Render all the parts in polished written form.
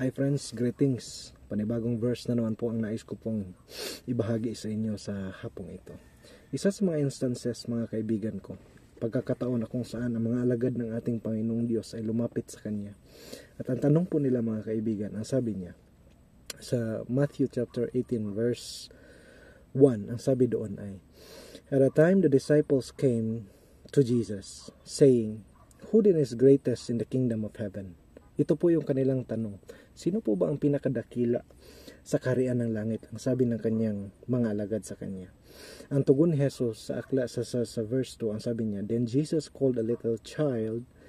Hi friends, greetings. Panibagong verse na naman po ang nais ko pong ibahagi sa inyo sa hapong ito. Isa sa mga instances, mga kaibigan ko, pagkakataon na kung saan ang mga alagad ng ating Panginoong Diyos ay lumapit sa Kanya. At ang tanong po nila, mga kaibigan, ang sabi niya, sa Matthew chapter 18 verse 1, ang sabi doon ay, "At a time the disciples came to Jesus, saying, Who then is greatest in the kingdom of heaven?" Ito po yung kanilang tanong. Sino po ba ang pinakadakila sa kaharian ng langit? Ang sabi ng kanyang mga alagad sa kanya. Ang tugon ni Jesus sa akla sa verse 2, ang sabi niya, Then Jesus called a little child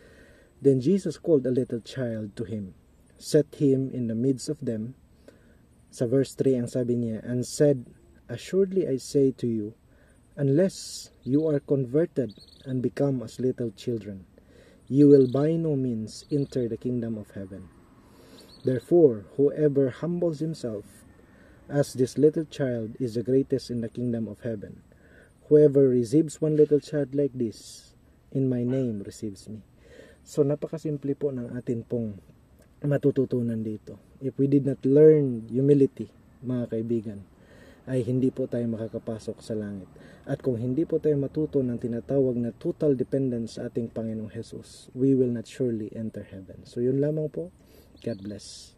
to him, set him in the midst of them. Sa verse 3, ang sabi niya, and said, Assuredly I say to you, unless you are converted and become as little children, you will by no means enter the kingdom of heaven. Therefore, whoever humbles himself as this little child is the greatest in the kingdom of heaven. Whoever receives one little child like this, in my name receives me. So, napakasimple po ng atin pong matututunan dito. If we did not learn humility, mga kaibigan, ay hindi po tayo makakapasok sa langit. At kung hindi po tayo matuto ng tinatawag na total dependence sa ating Panginoong Jesus, we will not surely enter heaven. So yun lamang po. God bless.